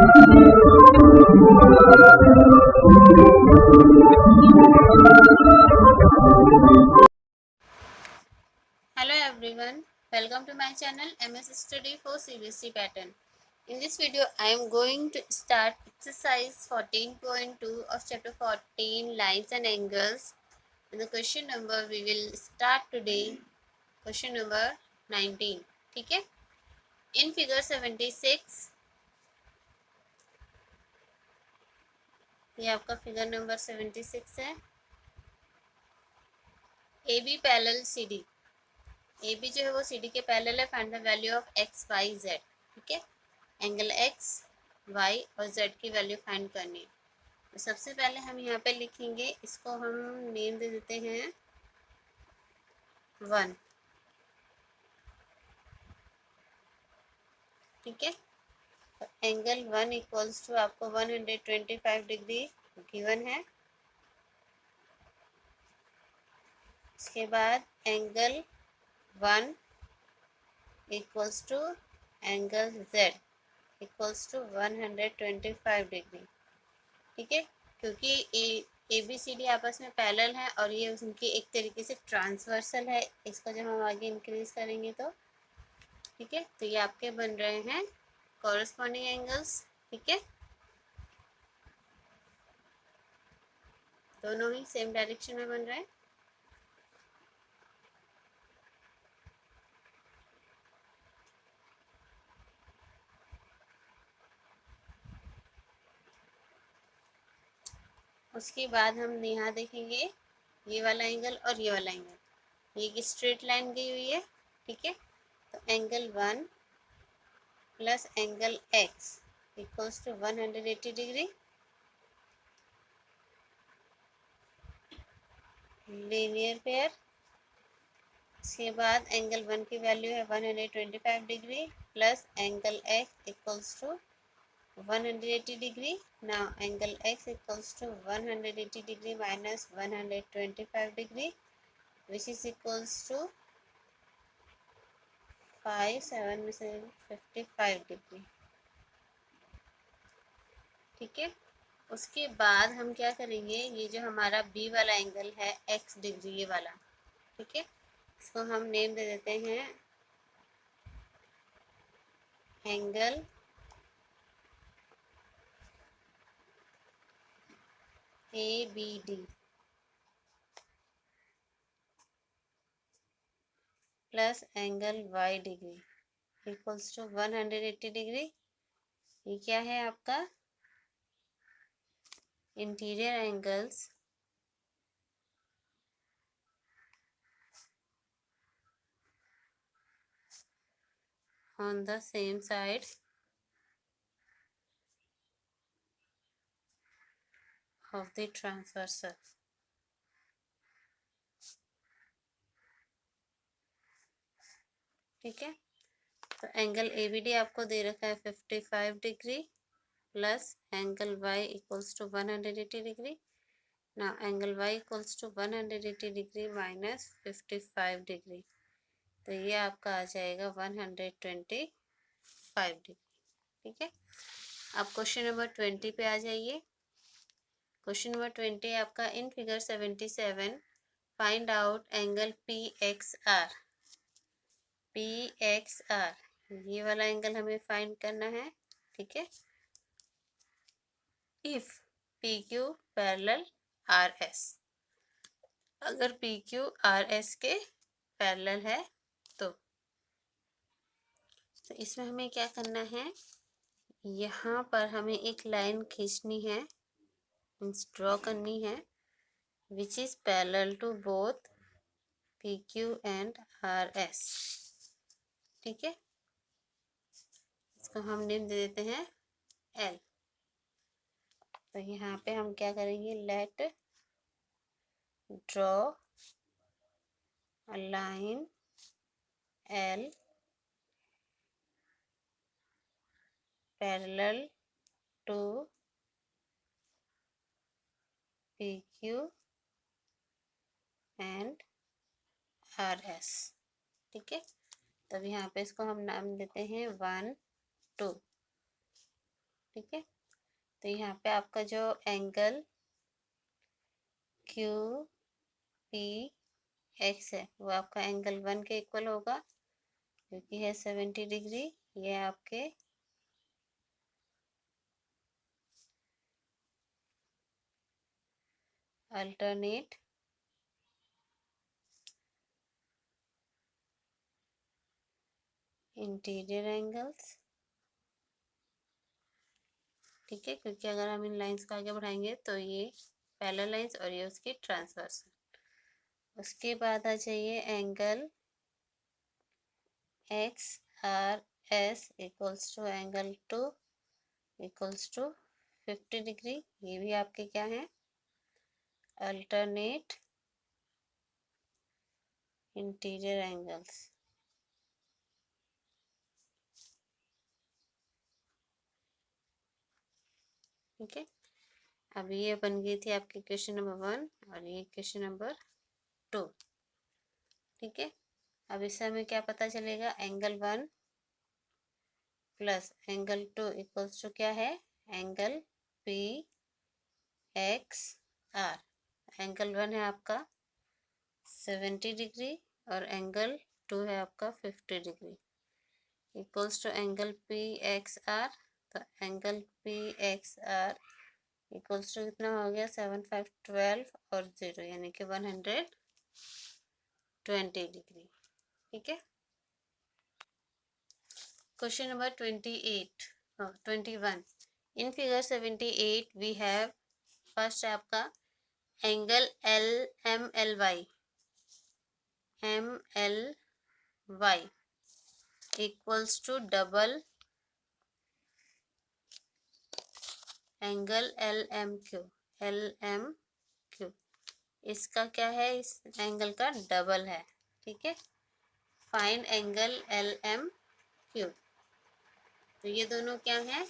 Hello everyone, welcome to my channel MS Study for CBSE pattern. In this video, I am going to start exercise 14.2 of chapter 14 lines and angles. And the question number we will start today, question number 19. ठीक है? In figure 76, ये आपका figure number 76 है. AB parallel CD. AB जो है वो CD के parallel है. Find the value of x, y, z. ठीक है? एंगल x, y और z की वैल्यू फाइंड करनी है. तो सबसे पहले हम यहाँ पे लिखेंगे, इसको हम नेम दे देते हैं 1. ठीक है? तो एंगल 1 इक्वल्स टू आपको 125 डिग्री गिवन है. इसके बाद angle 1 equals to angle z equals to 125 degree. ठीक है? क्योंकि ए बी सी डी आपस में पैरेलल है और ये उनकी एक तरीके से ट्रांसवर्सल है. इसको जब हम आगे इंक्रीज करेंगे तो ठीक है, तो ये आपके बन रहे हैं कॉरस्पॉन्डिंग एंगल्स. ठीक है, दोनों ही सेम डायरेक्शन में बन रहे हैं. उसके बाद हम यहाँ देखेंगे ये वाला एंगल और ये वाला एंगल, ये एक स्ट्रेट लाइन गई हुई है. ठीक है, तो angle 1 plus angle x equals to 180 degree. Linear pair. इसके बाद एंगल 1 की वैल्यू है 125 degree plus angle x equals to 180 degree. now angle x equals to 180 degree minus 125 degree which is equals to 7 में से 55 डिग्री. ठीक है, उसके बाद हम क्या करेंगे, ये जो हमारा b वाला एंगल है x डिग्री ये वाला. ठीक है, इसको हम नेम दे देते हैं angle ABD plus angle y degree equals to 180 degree. ये क्या है आपका interior angles on the same side of the transversal. ठीक है, तो एंगल ABD आपको दे रखा है 55 degree plus angle y equals to 180 degree. ना angle y equals to 180 degree minus 55 degree, तो ये आपका आ जाएगा 125 डिग्री. ठीक है, अब क्वेश्चन नंबर 20 पे आ जाइए. क्वेश्चन नंबर 20 आपका in figure 77 find out angle PXR. PXR ये वाला एंगल हमें फाइंड करना है. ठीक है, इफ PQ पैरेलल RS, अगर PQ RS के पैरेलल है तो इसमें हमें क्या करना है, यहाँ पर हमें एक लाइन खींचनी है, मीन्स ड्रॉ करनी है, which is parallel to both PQ and RS. ठीक है, इसको हम नेम दे देते हैं L. तो यहाँ पे हम क्या करेंगे, let draw a line L parallel to PQ and RS. ठीक है, तब यहाँ पे इसको हम नाम देते हैं 1 2. ठीक है। तो यहाँ पे आपका जो एंगल क्यू पी एक्स है वो आपका एंगल 1 के इक्वल होगा, क्योंकि है 70 डिग्री। ये आपके अल्टरनेट इंटीरियर एंगल्स, ठीक है। क्योंकि अगर हम इन लाइंस को आगे बढ़ाएंगे तो ये पैरेलल लाइंस और ये उसकी ट्रांसवर्स। उसके बाद आ जाइए angle X R S equals to angle 2 equals to 50 degree. ये भी आपके क्या है, अल्टरनेट इंटीरियर एंगल्स, ठीक है। अब ये बन गई थी आपकी क्वेश्चन नंबर 1 और ये क्वेश्चन नंबर 2, ठीक है। अब इससे हमें क्या पता चलेगा, angle 1 plus angle 2 equals to क्या है, angle P X R. Angle 1 है आपका 70 डिग्री और एंगल 2 है आपका 50 degree, equals to angle P X R. तो angle P X R equals to कितना हो गया, 7 5 12 और 0 यानी कि 120 डिग्री, ठीक है। Question number 21 in figure 78 we have first है आपका angle L L Y equals to double angle L M Q. इसका क्या है, इस एंगल का डबल है, ठीक है। Find angle L M Q. तो ये दोनों क्या है,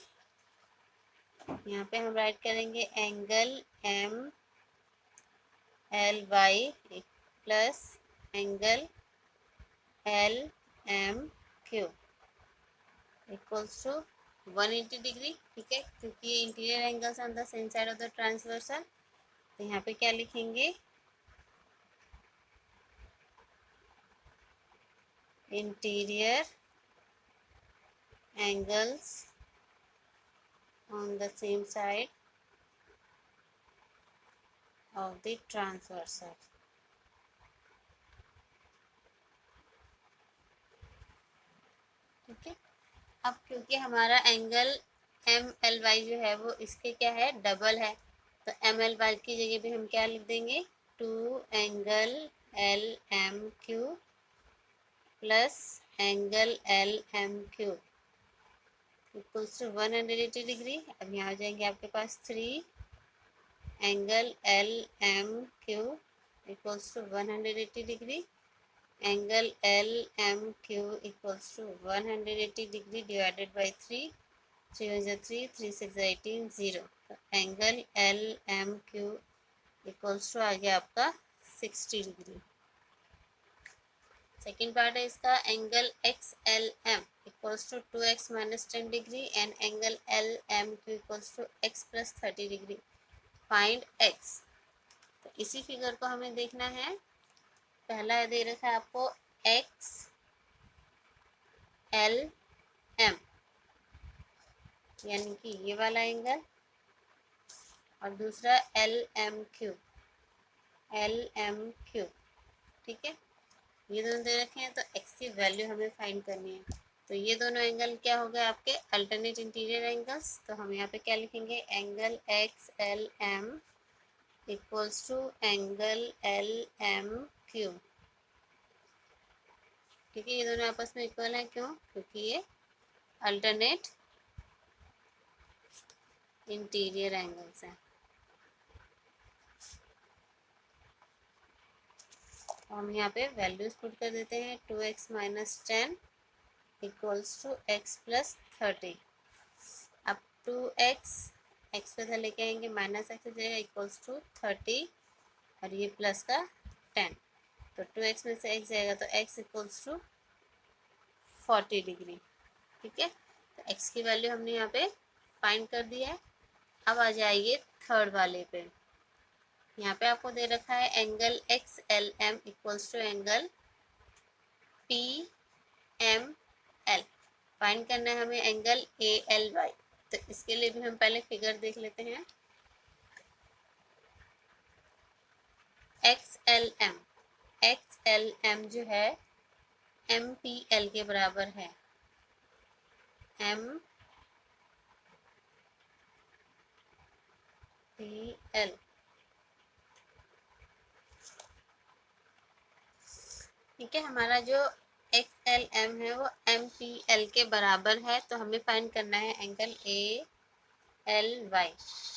यहाँ पे हम राइट करेंगे angle M L Y plus angle L M Q equals to 180 degree, ठीक है। क्योंकि ये interior angles on the same side of the transversal, तो यहाँ पे क्या लिखेंगे, interior angles on the same side of the transversal, ठीक है। अब क्योंकि हमारा एंगल एम एल वाई जो है वो इसके क्या है, डबल है, तो एम एल वाई की जगह पे हम क्या लिख देंगे, 2 angle L M Q plus angle L M Q equals to 180 degree. अब यहाँ आ जाएंगे आपके पास 3 angle L M Q equals to 180 degree. Angle L M Q equals to 180 degree divided by 3, 3 3 3 6 18 0। Angle L M Q equals to आ गया आपका 60 degree. Second part है इसका, angle X L M equals to 2x minus 10 degree and angle L M Q equals to x plus 30 degree. Find x। तो इसी figure को हमें देखना है। पहला दे रखा है आपको एक्स एल एम यानी कि ये वाला एंगल, और दूसरा एल एम क्यू ठीक है। ये दोनों दे रखे हैं, तो एक्स की वैल्यू हमें फाइंड करनी है। तो ये दोनों एंगल क्या हो गए आपके, अल्टरनेट इंटीरियर एंगल्स। तो हम यहाँ पे क्या लिखेंगे, angle X L M equals to angle L M Q, ठीक है। ये दोनों आपस में इक्वल है, क्यों, क्योंकि ये अल्टरनेट इंटीरियर एंगल्स हैं। हम यहाँ पे वैल्यूज पुट कर देते हैं, 2x minus 10 equals to x plus 30। अब 2x एक्स पे लेके आएंगे, माइनस एक्स हो जाएगा इक्वल्स टू 30 और ये प्लस का 10। तो 2x में से x जाएगा तो x इक्वल्स टू 40 डिग्री, ठीक है। तो x की वैल्यू हमने यहाँ पे फाइंड कर दिया है। अब आ जाइए थर्ड वाले पे। यहाँ पे आपको दे रखा है angle X L M equals to angle P M L. Find करना है हमें एंगल ए एल वाई। तो इसके लिए भी हम पहले फिगर देख लेते हैं। एक्स एल एम जो है एम पी एल के बराबर है। एम पी एल, ठीक है। हमारा जो एक्स एल एम है वो एम पी एल के बराबर है, तो हमें फाइंड करना है एंगल ए एल वाई,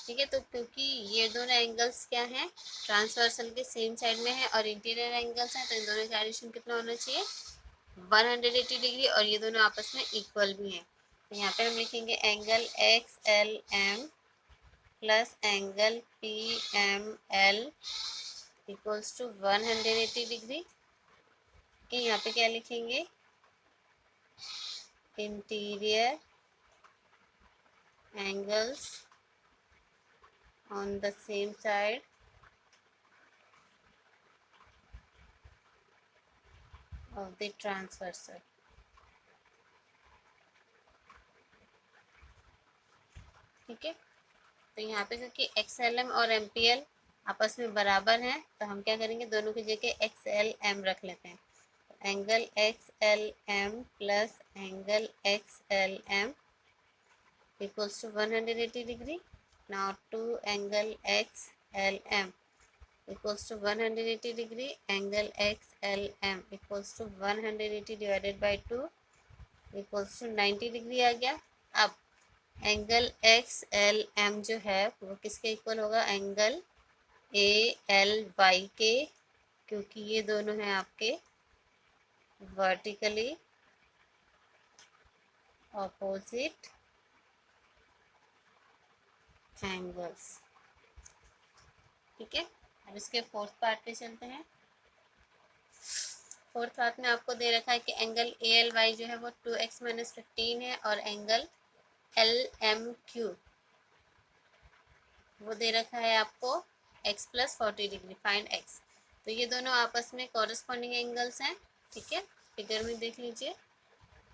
ठीक है। तो क्योंकि ये दोनों एंगल्स क्या हैं, ट्रांसवर्सल के सेम साइड में है और इंटीरियर एंगल्स हैं, तो इन दोनों का एडिशन कितना होना चाहिए, 180 डिग्री, और ये दोनों आपस में इक्वल भी हैं। तो यहाँ पे हम लिखेंगे angle X L M plus angle P M L equals to 180 degree. कि यहाँ पे क्या लिखेंगे, interior angles on the same side of the transversal, ठीक है। तो यहाँ पे क्योंकि XLM और MPL आपस में बराबर हैं, तो हम क्या करेंगे, दोनों की जगह XLM रख लेते हैं। Angle XLM plus angle XLM equals to 180 degree. Now to angle XLM equals to 180 degree. Angle XLM equals to 180 divided by 2 equals to 90 degree आ गया। अब एंगल XLM जो है वो किसके इक्वल होगा, एंगल ALY के, क्योंकि ये दोनों हैं आपके वर्टिकली ऑपोजिट एंगल्स, ठीक है। अब इसके फोर्थ पार्ट पे चलते हैं। फोर्थ पार्ट में आपको दे रखा है कि एंगल ALY जो है वो 2x माइनस 15 है, और एंगल LMQ वो दे रखा है आपको x plus 40 degree. Find x। तो ये दोनों आपस में कॉरस्पॉन्डिंग एंगल्स हैं, ठीक है। फिगर में देख लीजिए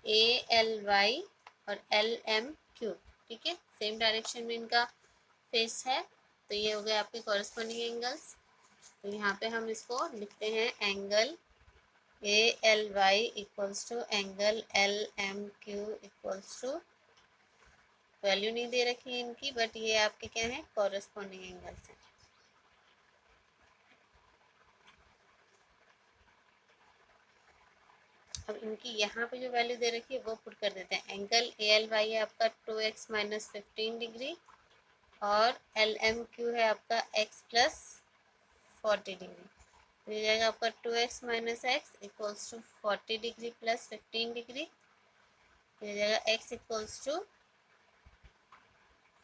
ALY और LMQ, ठीक है, सेम डायरेक्शन में इनका फेस है, तो ये हो गए आपके कॉरस्पॉन्डिंग एंगल्स। तो यहाँ पे हम इसको लिखते हैं angle ALY equals to angle LMQ equals to, value नहीं दे रखी है इनकी, बट ये आपके क्या है, कॉरस्पॉन्डिंग एंगल्स हैं। अब इनकी यहाँ पे जो वैल्यू दे रखी है वो पुट कर देते हैं। एंगल ALY है आपका 2x माइनस 15 डिग्री, और LMQ है आपका x प्लस 40 डिग्री। तो ये जाएगा आपका 2x minus X equals to 40 degree plus 15 degree. ये जाएगा x इक्वल्स टू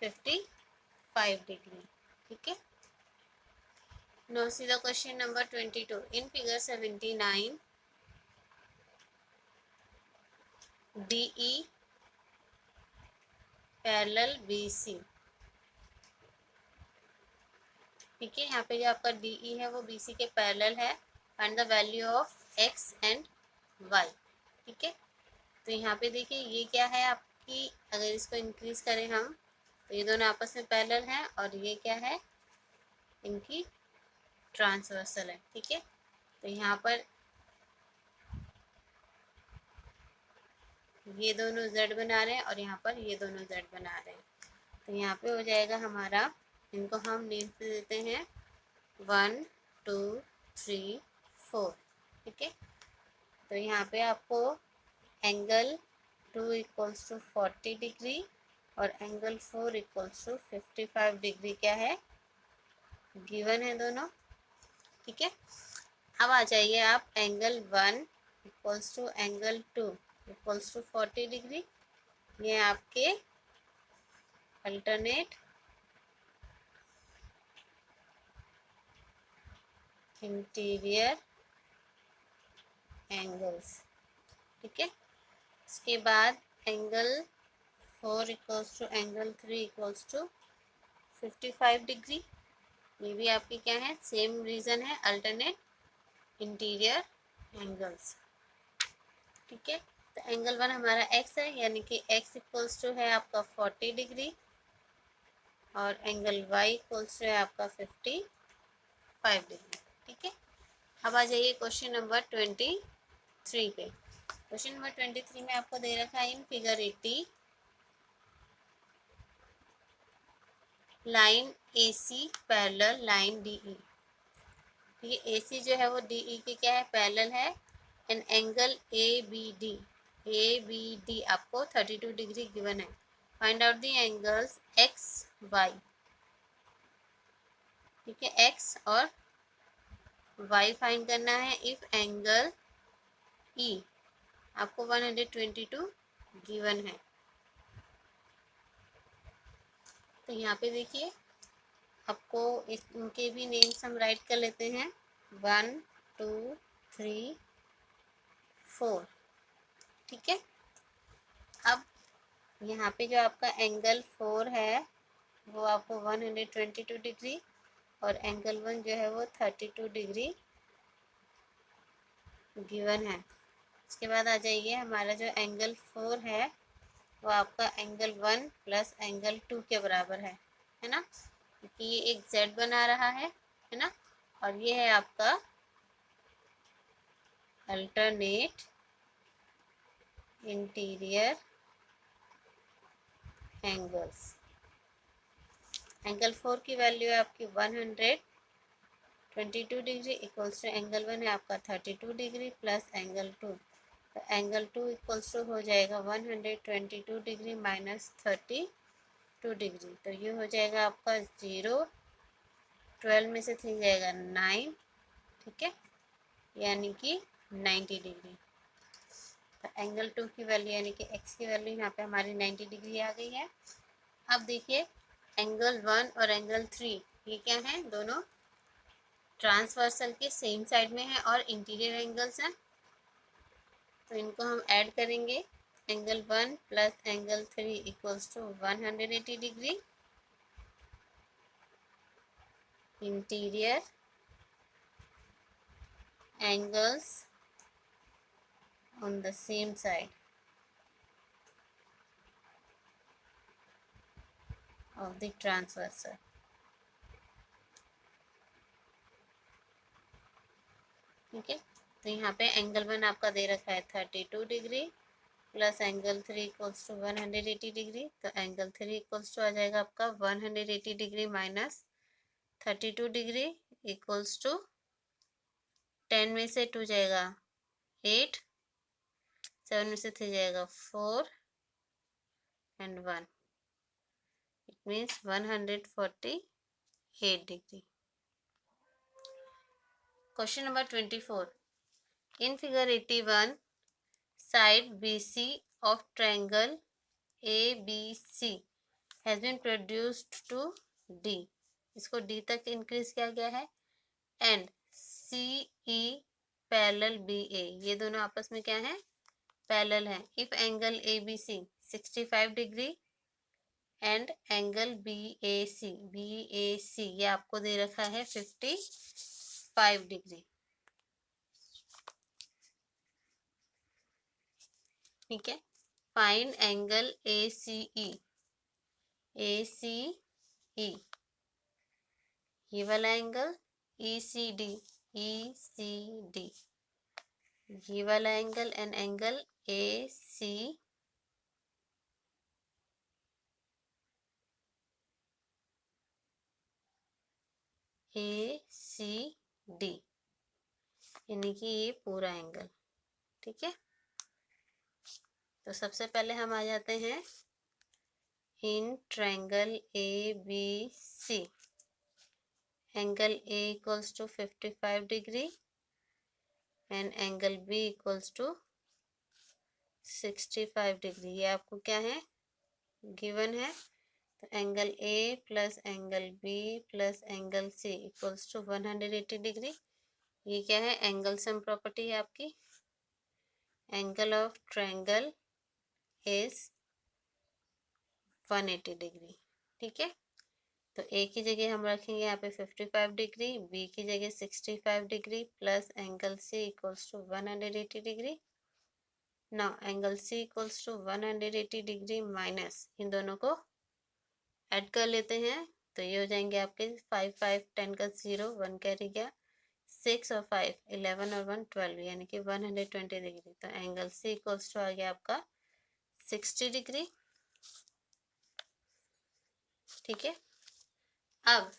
55 डिग्री, ठीक है। Now see the question number 22. In figure 79, DE parallel BC, ठीक है। यहाँ पे जो आपका DE है वो BC के पैरेलल है। Find the value of x and y, ठीक है। तो यहाँ पे देखिए ये क्या है आपकी, अगर इसको इंक्रीज करें हम तो ये दोनों आपस में पैरेलल हैं, और ये क्या है, इनकी ट्रांसवर्सल है, ठीक है। तो यहाँ पर ये दोनों z बना रहे हैं, और यहाँ पर ये दोनों z बना रहे हैं। तो यहाँ पे हो जाएगा हमारा, इनको हम नेम दे देते हैं 1 2 3 4, ठीक है। तो यहाँ पे आपको एंगल 2 इक्वल्स टू 40 डिग्री और एंगल 4 इक्वल्स टू 55 डिग्री क्या है, गिवन है दोनों, ठीक है। अब आ जाइए आप angle 1 equals to angle 2 equals to 40 degree. ये आपके अल्टरनेट इंटीरियर एंगल्स, ठीक है। इसके बाद angle 4 equals to angle 3 equals to 55 degree. ये भी आपकी क्या है, सेम रीज़न है, अल्टरनेट इंटीरियर एंगल्स। ठीक है, तो एंगल 1 हमारा x है, यानी कि x इक्वल्स टू है आपका 40 डिग्री और एंगल y इक्वल्स टू है आपका 55 डिग्री। ठीक है, अब आ जाइए क्वेश्चन नंबर 23 पे। क्वेश्चन नंबर 23 में आपको दे रखा है in figure 80 line AC parallel line DE। ठीक है, AC जो है वो DE के क्या है, पैरेलल है। एंड एंगल ABD आपको 32 डिग्री गिवन है। Find out the angles XY। ठीक है, X और Y फाइंड करना है। इफ एंगल E आपको 122 गिवन है। तो यहाँ पे देखिए आपको इनके भी नेम्स हम राइट कर लेते हैं, 1 2 3 4। ठीक है, अब यहाँ पे जो आपका एंगल 4 है वो आपको 122 डिग्री और एंगल 1 जो है वो 32 डिग्री गिवन है। उसके बाद आ जाइए, हमारा जो एंगल 4 है वो आपका एंगल 1 प्लस एंगल 2 के बराबर है ना, क्योंकि ये एक Z बना रहा है ना, और ये है आपका अल्टरनेट इंटीरियर एंगल्स। एंगल 4 की वैल्यू है आपकी 122 डिग्री इक्वल्स टू एंगल 1 है आपका 32 डिग्री प्लस एंगल 2। तो एंगल 2 इक्वल्स टू हो जाएगा 122 डिग्री माइनस 32 डिग्री। तो ये हो जाएगा आपका 0, 12 में से 3 जाएगा 9। ठीक है, यानी कि 90 डिग्री। तो एंगल 2 की वैल्यू यानी कि x की वैल्यू यहाँ पे हमारी 90 डिग्री आ गई है। अब देखिए एंगल 1 और एंगल 3 ये क्या है, दोनों ट्रांसवर्सल के सेम साइड में है और इंटीरियर एंगल्स हैं। तो इनको हम ऐड करेंगे, angle 1 plus angle 3 equals to 180 degree. Interior angles on the same side of the transversal। ठीक है, तो यहाँ पे एंगल 1 आपका दे रखा है 32 degree plus angle 3 equals to 180 degree. तो एंगल 3 इक्वल्स टू आ जाएगा आपका 180 degree minus 32 degree equals to 10 में से 2 जाएगा 8, 7 में से 3 जाएगा 4 and 1, it means 148 degree. Question number 24, in figure 81 side BC of triangle ABC has been produced to D। इसको D तक इंक्रीज किया गया है। एंड CE पैरेलल BA, ये दोनों आपस में क्या है, पैरेलल है। If angle ABC 65 degree and angle BAC ये आपको दे रखा है 55 डिग्री। ठीक है, फाइंड एंगल ACE ये वाला एंगल, ECD ये वाला angle and angle AC ACD, यानी कि ये पूरा एंगल। ठीक है, तो सबसे पहले हम आ जाते हैं in triangle ABC। Angle A equals to 55 degree and angle B equals to 65 degree. ये आपको क्या है, गिवन है। तो angle A plus angle B plus angle C equals to 180 degree. ये क्या है, एंगल सम प्रॉपर्टी है आपकी। Angle of triangle is 180 degree. ठीक है, तो ए की जगह हम रखेंगे यहाँ पे 55 डिग्री, बी की जगह 65 degree plus angle C equals to 180 degree. Now angle C equals to 180 degree minus, इन दोनों को ऐड कर लेते हैं तो ये हो जाएंगे आपके 5 5 10 का 0, 1 कैरी गया, 6 और 5 11 और 1 12, यानी कि 120 डिग्री। तो एंगल सी इक्वल्स टू आ गया आपका 60 डिग्री। ठीक है, अब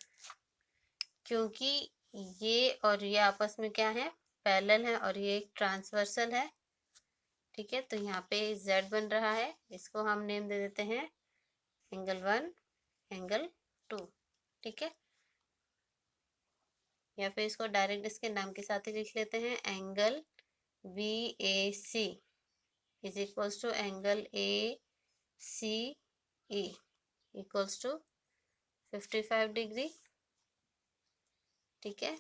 क्योंकि ये और ये आपस में क्या है, पैरेलल है और ये एक ट्रांसवर्सल है। ठीक है, तो यहाँ पे z बन रहा है, इसको हम नेम दे देते हैं एंगल 1, एंगल 2। ठीक है, या फिर इसको डायरेक्ट इसके नाम के साथ ही लिख लेते हैं, angle VAC is equals to angle ACE equals to 55 degree. ठीक है,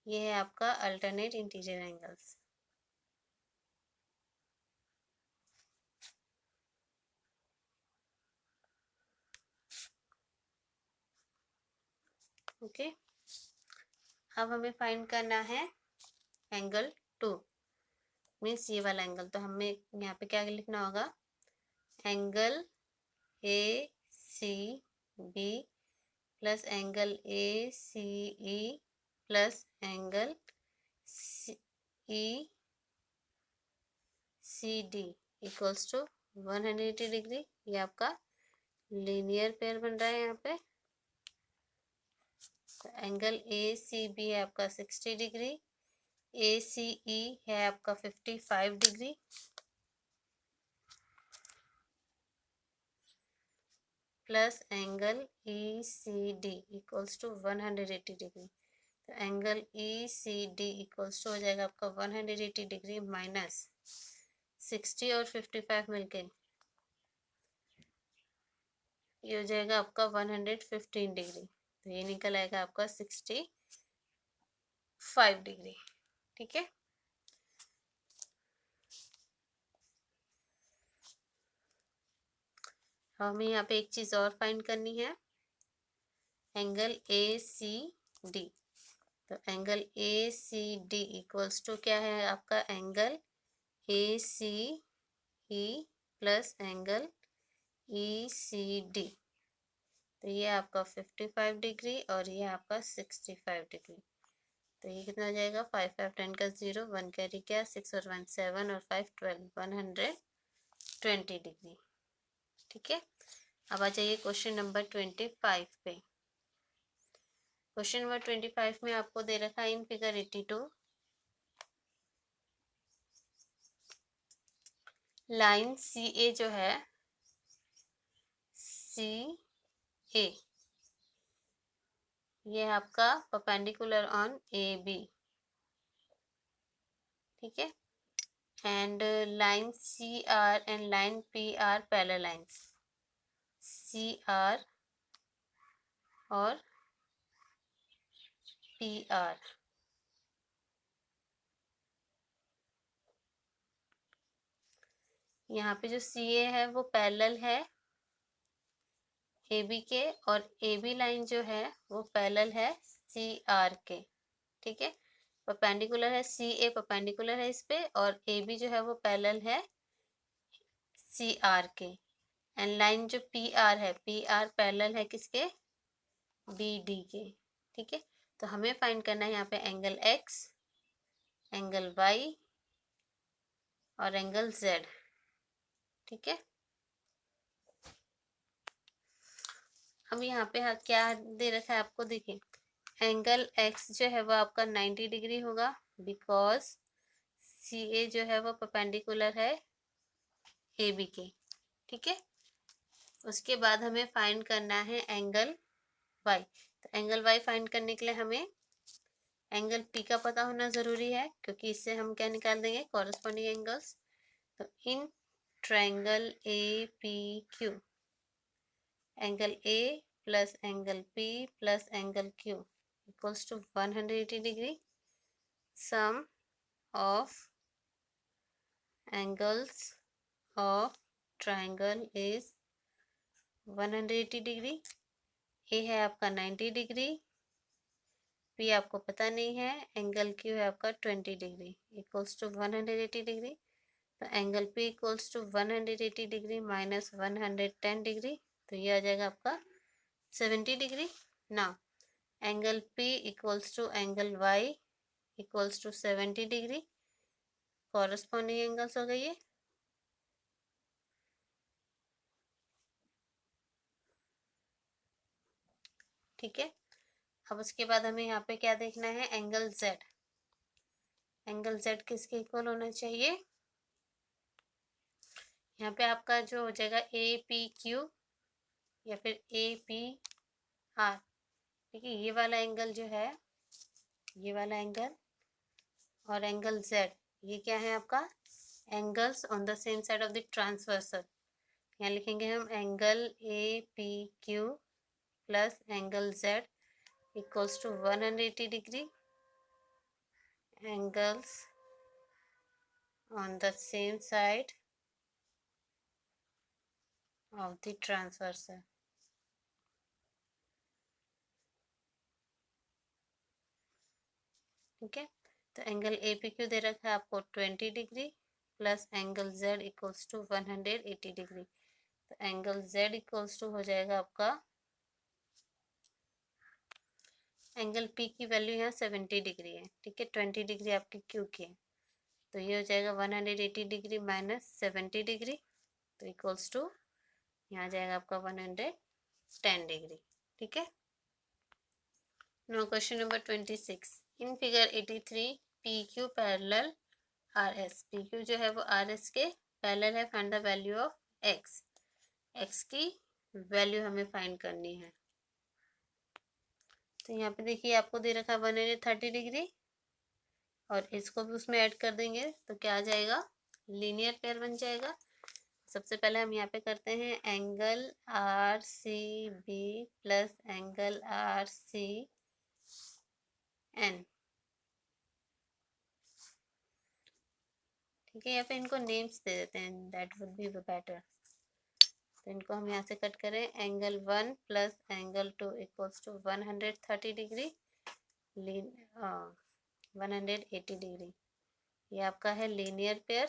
ये है आपका अल्टरनेट इंटीरियर एंगल्स। ओके, अब हमें फाइंड करना है एंगल 2, मीन्स ये वाला एंगल। तो हमें यहाँ पे क्या लिखना होगा, angle ACB plus angle ACE plus angle ECD equals to 180 degree. ये आपका लीनियर पेयर बन रहा है यहाँ पे। तो एंगल ACB है आपका 60 डिग्री, ACE है आपका 55 degree plus angle ECD equals to 180 degree. तो एंगल ECD इक्वल्स टू हो जाएगा आपका 180 डिग्री माइनस 60 और 55 मिलके ये हो जाएगा आपका 115 डिग्री। तो ये निकल आएगा आपका 65 डिग्री। ठीक है, हमें यहाँ पे एक चीज और फाइंड करनी है, एंगल ACD। तो एंगल ACD इक्वल्स टू क्या है आपका, angle ACE plus angle ECD। तो ये आपका 55 डिग्री और ये आपका 65 डिग्री। तो ये कितना हो जाएगा, 5 5 10 का 0, 1 कैरी किया, 6 और 1 7 और 5 12, 120 डिग्री। ठीक है, अब आ जाइए क्वेश्चन नंबर 25 पे। क्वेश्चन नंबर 25 में आपको दे रखा है इन फिगर 82 लाइन CA जो है, CA ये आपका परपेंडिकुलर ऑन AB। ठीक है, and line CR and line PR parallel lines, CR और PR। यहाँ पे जो CA है वो पैरेलल है AB के, और AB लाइन जो है वो पैरेलल है CR के। ठीक है, परपेंडिकुलर है, CA परपेंडिकुलर है इस पे, और AB जो है वो पैरेलल है CR के। एंड लाइन जो PR है, PR पैरेलल है किसके, BD के। ठीक है, तो हमें फाइंड करना है यहाँ पे एंगल X, एंगल Y और एंगल Z। ठीक है, अब यहाँ पे क्या दे रखा है आपको, देखिए एंगल X जो है वो आपका 90 डिग्री होगा, बिकॉज CA जो है वो परपेंडिकुलर है AB के। ठीक है, उसके बाद हमें फाइंड करना है एंगल Y। तो एंगल Y फाइंड करने के लिए हमें एंगल P का पता होना ज़रूरी है, क्योंकि इससे हम क्या निकाल देंगे, कॉरस्पॉन्डिंग एंगल्स। तो in triangle APQ angle A plus angle P plus angle Q equals to 180 degree. Sum of angles of triangle is 180 degree, A है आपका 90 डिग्री, पी आपको पता नहीं है, एंगल क्यू है आपका 20 डिग्री इक्वल्स टू 180 डिग्री। तो angle P equals to 180 degree minus 110 degree, तो ये आ जाएगा आपका 70 डिग्री। ना angle P equals to angle Y equals to 70 degree, corresponding angles हो गई है। ठीक है, अब उसके बाद हमें यहाँ पे क्या देखना है, एंगल जेड। एंगल जेड किसके इक्वल होना चाहिए, यहाँ पे आपका जो हो जाएगा ए पी क्यू या फिर ए पी आर। ठीक है, ये वाला एंगल जो है, ये वाला एंगल और एंगल जेड, ये क्या है आपका, angles on the same side of the transversal. यहाँ लिखेंगे हम angle A P Q plus angle Z equals to 180 degree, angles on the same side of the transversal। ठीक है, तो एंगल ए पी क्यू दे रखा है आपको 20 degree plus angle Z equals to 180 degree. तो एंगल जेड इक्वल्स टू हो जाएगा आपका, एंगल पी की वैल्यू यहाँ 70 डिग्री है, ठीक है, 20 डिग्री आपकी क्यू की है, तो ये हो जाएगा 180 डिग्री माइनस 70 डिग्री, तो इक्वल्स टू यहाँ जाएगा आपका 110 डिग्री। ठीक है, now question number 26 in figure 83 PQ parallel RS। PQ जो है वो RS के पैरेलल है, find the value of X। X की वैल्यू हमें फाइंड करनी है। तो यहाँ पे देखिए आपको दे रखा है 130 डिग्री और इसको भी उसमें ऐड कर देंगे तो क्या आ जाएगा, लीनियर पेयर बन जाएगा। सबसे पहले हम यहाँ पे करते हैं angle R C B plus angle R C N. ठीक है, या फिर इनको नेम्स दे देते हैं, दैट वुड बी बेटर। तो इनको हम यहाँ से कट करें, angle 1 plus angle 2 equals to 130 degree 180 degree, ये आपका है लीनियर पेयर।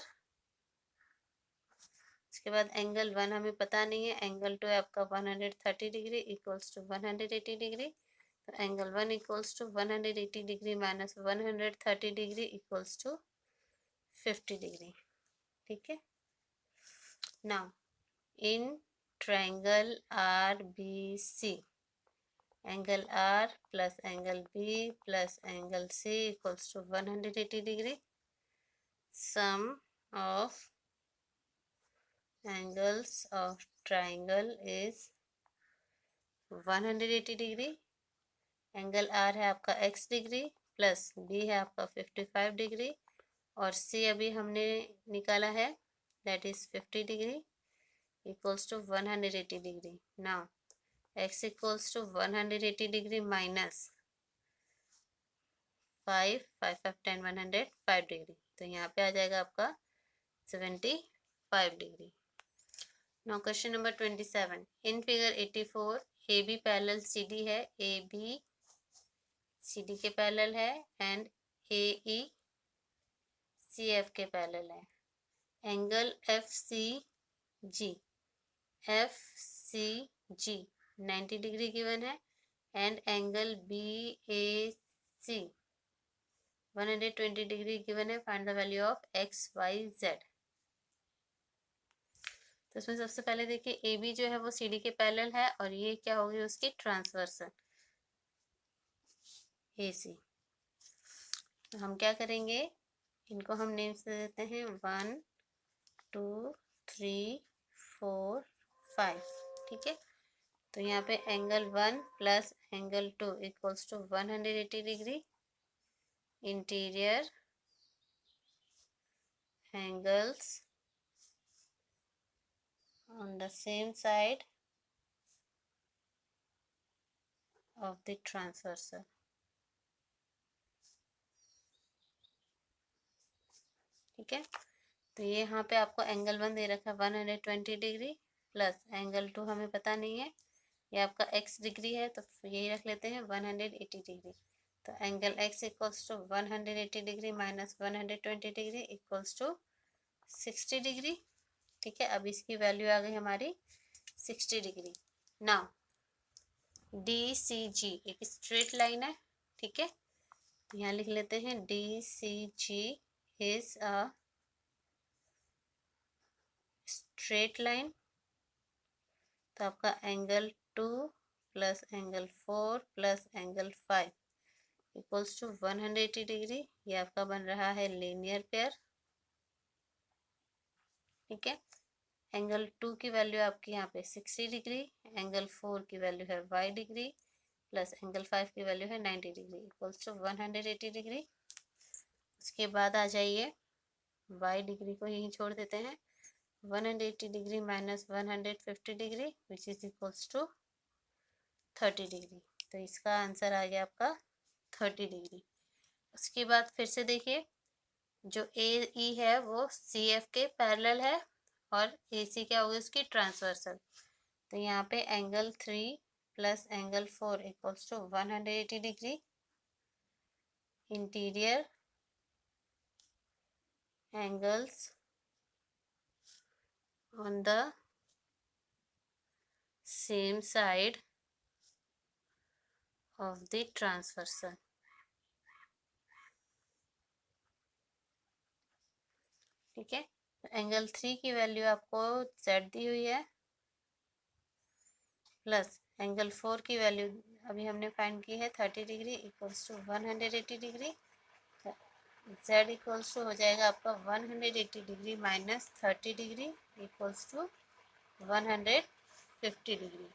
उसके बाद एंगल 1 हमें पता नहीं है, एंगल 2 है आपका 130 डिग्री इक्वल्स टू 180 डिग्री, तो angle 1 equals to 180 degree minus 130 degree equals to 50 degree. ठीक है, now in triangle RBC, angle R plus angle B plus angle C equals to 180 degree, sum of angles of triangle is 180 degree, angle R है आपका x degree plus B है आपका 55 degree और C अभी हमने निकाला है that is 50 degree equals to 180 degree। Now x equals to 180 degree minus 5, 5, 5, 10, 105 degree, तो यहाँ पे आ जाएगा आपका 75 degree. Now question number 27 in figure 84 AB parallel CD है, AB CD के पैरेलल है एंड AE CF के पैरेलल है। एंगल FCG 90 डिग्री गिवन है and angle BAC 120 degree given है, find the value of XYZ। तो इसमें सबसे पहले देखिए AB जो है वो CD के पैरेलल है और ये क्या होगी उसकी ट्रांसवर्सल AC। तो हम क्या करेंगे, इनको हम नेम्स दे देते हैं 1 2 3 4 5। ठीक है, तो यहाँ पे angle 1 plus angle 2 equals to 180 degree, interior angles on the same side of the transversal। ठीक है, तो ये यहाँ पे आपको एंगल 1 दे रखा है 120 डिग्री प्लस एंगल 2 हमें पता नहीं है, ये आपका x डिग्री है तो यही रख लेते हैं 180 डिग्री। तो angle x equals to 180 degree minus 120 degree equals to 60 degree. ठीक है, अब इसकी वैल्यू आ गई हमारी 60 डिग्री। नाउ DCG एक स्ट्रेट लाइन है। ठीक है, तो यहाँ लिख लेते हैं DCG is a straight line. तो आपका angle 2 plus angle 4 plus angle 5 equals to 180 degree. ये आपका बन रहा है लीनियर पेयर। ठीक है, एंगल 2 की वैल्यू आपकी यहाँ पे 60 डिग्री, एंगल 4 की वैल्यू है y डिग्री प्लस एंगल 5 की वैल्यू है 90 डिग्री इक्वल्स टू 180 डिग्री। उसके बाद आ जाइए y डिग्री को यहीं छोड़ देते हैं, 180 degree minus 150 degree which is equals to 30 degree. तो इसका आंसर आ गया आपका 30 डिग्री। उसके बाद फिर से देखिए, जो AE है वो CF के पैरेलल है और AC क्या होगी उसकी ट्रांसवर्सल। तो यहाँ पे angle 3 plus angle 4 equals to 180 degree. Interior angles on the same side of the transversal। ठीक है, एंगल 3 की वैल्यू आपको Z दी हुई है प्लस एंगल 4 की वैल्यू अभी हमने फाइंड की है 30 degree equals to 180 degree. Z equals to हो जाएगा आपका 180 degree minus 30 degree equals to 150 degree.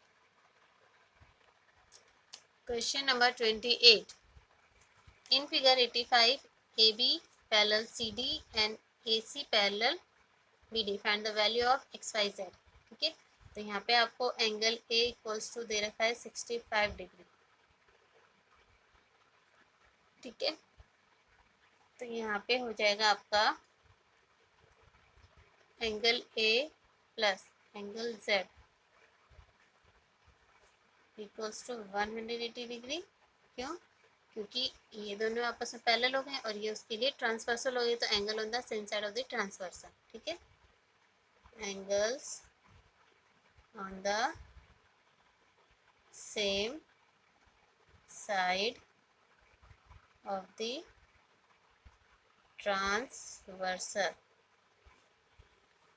Question number 28। In figure 85, AB parallel CD and AC parallel BD. Find the value of XYZ। ठीक है, तो यहाँ पे आपको एंगल A इक्वल्स टू दे रखा है 65 डिग्री। ठीक है, तो यहाँ पे हो जाएगा आपका angle A plus angle Z equals to 180 degree. क्यों? क्योंकि ये दोनों आपस में पैरेलल हो गए और ये उसके लिए ट्रांसवर्सल हो गए, तो angle on the same side of the transversal. ठीक है, angles on the same side of the transversal.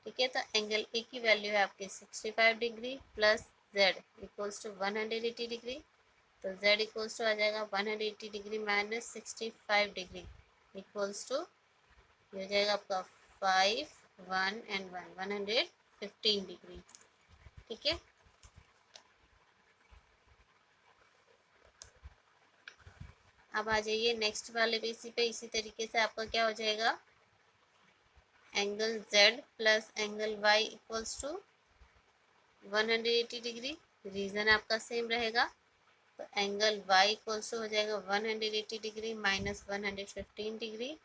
ठीक है, तो एंगल ए की वैल्यू है आपकी 65 degree plus Z equals to 180 degree. तो z इक्वल्स टू आ जाएगा 180 degree minus 65 degree equals to हो जाएगा आपका 5 1 एंड 1 115 डिग्री। ठीक है, अब आ जाइए नेक्स्ट वाले बेसी पे। इसी तरीके से आपका क्या हो जाएगा, angle z plus angle y equals to 180 degree. Reason आपका सेम रहेगा, तो एंगल y इक्वल्स टू हो जाएगा 180 degree minus 115 degree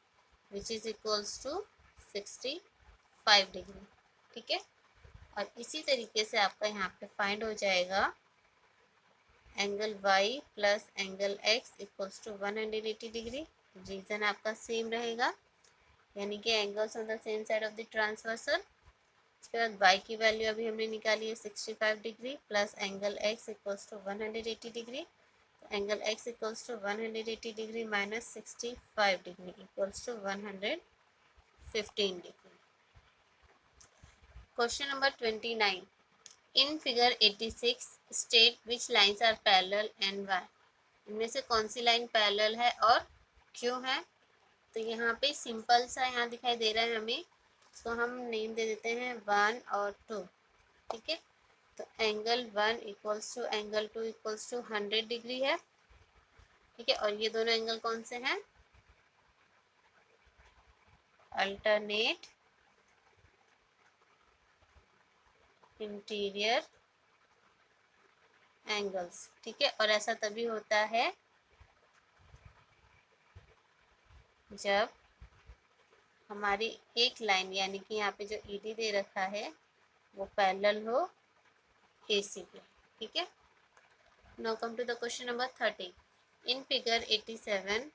which is equals to 65 degree. ठीक है, और इसी तरीके से आपका यहाँ पे फाइंड हो जाएगा angle y plus angle x equals to 180 degree. Reason आपका सेम रहेगा, यानी कि angles on the same side of the transversal. उसके बाद y की वैल्यू अभी हमने निकाली है 65 degree plus angle x equals to 180 degree. Angle x equals to 180 degree minus 65 degree equals to 115 degree. Question number 29। In figure 86 state which lines are parallel and why. इनमें से कौन सी लाइन पैरेलल है और क्यों है। तो यहाँ पे सिंपल सा यहाँ दिखाई दे रहा है हमें, इसको हम नेम दे देते हैं 1 और 2। ठीक है, तो angle 1 equals to angle 2 equals to 100 degree है। ठीक है, और ये दोनों एंगल कौन से हैं, अल्टरनेट इंटीरियर एंगल्स। ठीक है, और ऐसा तभी होता है जब हमारी एक लाइन यानी कि यहाँ पे जो ईडी दे रखा है वो पैरेलल हो AC plane. ठीक है. Now come to the question number 30. In figure 87,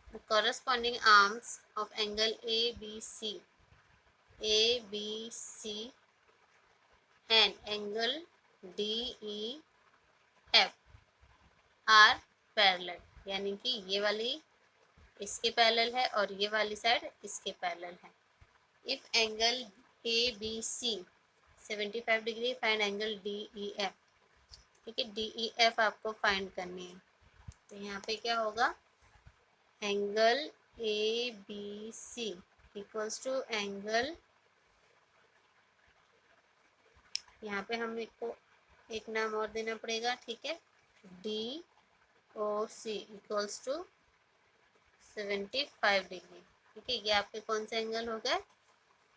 the corresponding arms of angle ABC and angle DEF are parallel. यानी कि ये वाली इसके पैरेलल है और ये वाली साइड इसके पैरेलल है. If angle ABC 75 degree, find angle DEF. ठीक है, DEF आपको फाइंड करनी है. तो यहाँ पे क्या होगा, angle ABC equals to angle, यहाँ पे हम को एक नाम और देना पड़ेगा. ठीक है, DOC इक्वल्स टू 75 डिग्री. ठीक है, ये आपके कौन से एंगल हो गए,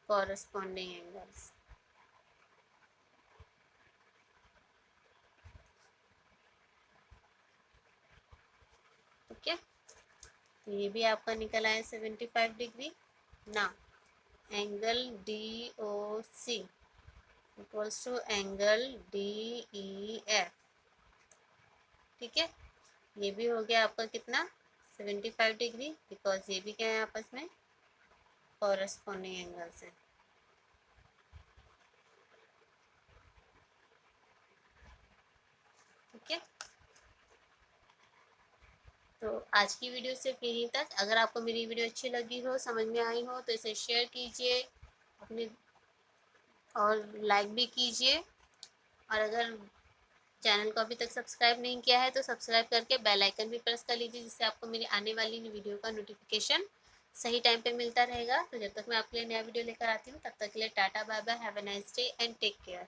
कॉरस्पॉन्डिंग एंगल्स. ठीक है, तो ये भी आपका निकल आया 75 डिग्री. ना angle DOC equals to angle DEF. ठीक है, ये भी हो गया आपका कितना, 75 डिग्री, बिकॉज ये भी क्या है आपस में कॉरस्पॉन्डिंग एंगल्स है. ठीक है, तो आज की वीडियो सिर्फ यहीं तक. अगर आपको मेरी वीडियो अच्छी लगी हो, समझ में आई हो, तो इसे शेयर कीजिए अपने और लाइक भी कीजिए. और अगर चैनल को अभी तक सब्सक्राइब नहीं किया है तो सब्सक्राइब करके बेल आइकन भी प्रेस कर लीजिए, जिससे आपको मेरी आने वाली वीडियो का नोटिफिकेशन सही टाइम पे मिलता रहेगा. तो जब तक मैं आपके लिए नया वीडियो लेकर आती हूँ, तब तक के लिए टाटा, bye bye, have a nice day and take care.